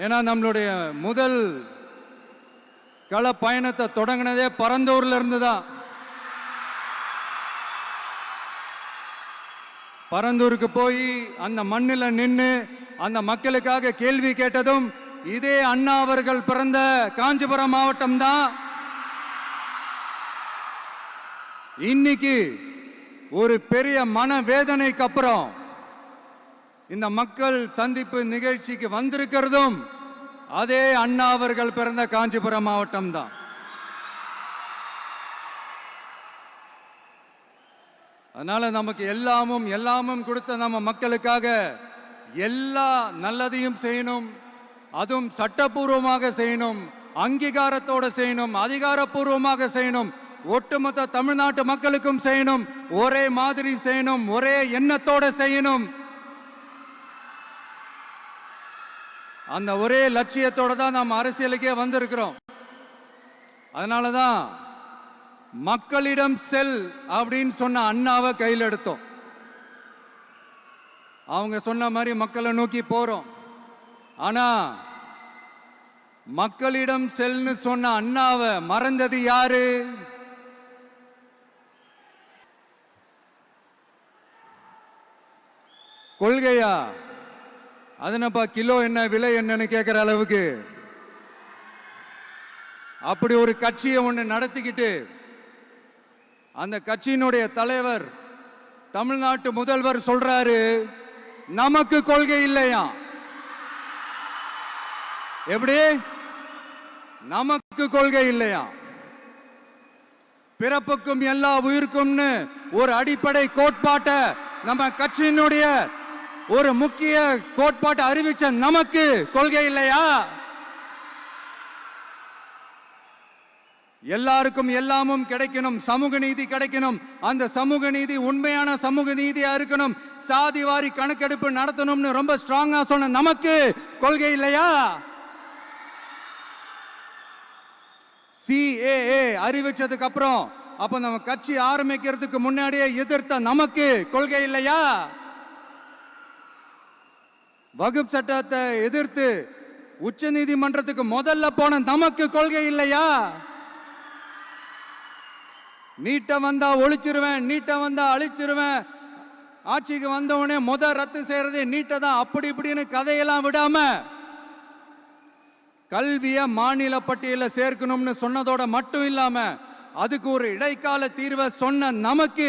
ஏன்னா நம்மளுடைய முதல் கள பயணத்தை தொடங்கினதே பரந்தூர்ல இருந்து தான். பரந்தூருக்கு போய் அந்த மண்ணில் நின்று அந்த மக்களுக்காக கேள்வி கேட்டதும் இதே அண்ணா அவர்கள் பிறந்த காஞ்சிபுரம் மாவட்டம் தான். இன்னைக்கு ஒரு பெரிய மனவேதனைக்கு அப்புறம் இந்த மக்கள் சந்திப்பு நிகழ்ச்சிக்கு வந்திருக்கிறதும் அதே அண்ணா அவர்கள் பிறந்த காஞ்சிபுரம் மாவட்டம் தான். அதனால நமக்கு எல்லாமும் கொடுத்த நம்ம மக்களுக்காக எல்லா நல்லதையும் செய்யணும், அதுவும் சட்டப்பூர்வமாக செய்யணும், அங்கீகாரத்தோட செய்யணும், அதிகாரப்பூர்வமாக செய்யணும், ஒட்டுமொத்த தமிழ்நாட்டு மக்களுக்கும் செய்யணும், ஒரே மாதிரி செய்யணும், ஒரே எண்ணத்தோட செய்யணும். அந்த ஒரே லட்சியத்தோட தான் நாம் அரசியலுக்கே வந்திருக்கிறோம். அதனாலதான் மக்களிடம் செல் அப்படின்னு சொன்ன அண்ணாவை கையில் எடுத்தோம். அவங்க சொன்ன மாதிரி மக்களை நோக்கி போறோம். ஆனா மக்களிடம் செல்னு சொன்ன அண்ணாவை மறந்தது யாரு? கொள்கையா? அதனப்பா கிலோ என்ன விலை என்னன்னு கேட்கிற அளவுக்கு அப்படி ஒரு கட்சியை ஒன்று நடத்திக்கிட்டு அந்த கட்சியினுடைய தலைவர் தமிழ்நாட்டு முதல்வர் சொல்றாரு, நமக்கு கொள்கை இல்லையா? எப்படி? நமக்கு கொள்கை இல்லையா? பிறப்புக்கும் எல்லா உயிருக்கும்னு ஒரு அடிப்படை கோட்பாட்டை நம்ம கட்சியினுடைய ஒரு முக்கிய கோட்பாட்டை அறிவிச்ச நமக்கு கொள்கை இல்லையா? எல்லாருக்கும் எல்லாமும் கிடைக்கணும், சமூக நீதி கிடைக்கணும், அந்த சமூக நீதி உண்மையான சமூக நீதியா இருக்கணும், சாதிவாரி கணக்கெடுப்பு நடத்தணும்னு ரொம்ப ஸ்ட்ராங்கா சொன்ன நமக்கு கொள்கை இல்லையா? CAA அறிவிச்சதுக்கு அப்புறம் அப்ப நம்ம கட்சி ஆரம்பிக்கிறதுக்கு முன்னாடியே எதிர்த்த நமக்கு கொள்கை இல்லையா? வகுப்பு சட்டத்தை எதிர்த்து உச்ச நீதிமன்றத்துக்கு முதல்ல போன நமக்கு கொள்கை இல்லையா? நீட்ட வந்தா ஒழிச்சிருவேன், நீட்ட வந்தா அழிச்சிருவேன், ஆட்சிக்கு வந்தவனே ரத்து செய்யறதே நீட்ட தான், அப்படி இப்படின்னு கதையெல்லாம் விடாம கல்விய மாநில பட்டியல சேர்க்கணும்னு சொன்னதோட மட்டும் இல்லாம அதுக்கு ஒரு இடைக்கால தீர்வை சொன்ன நமக்கு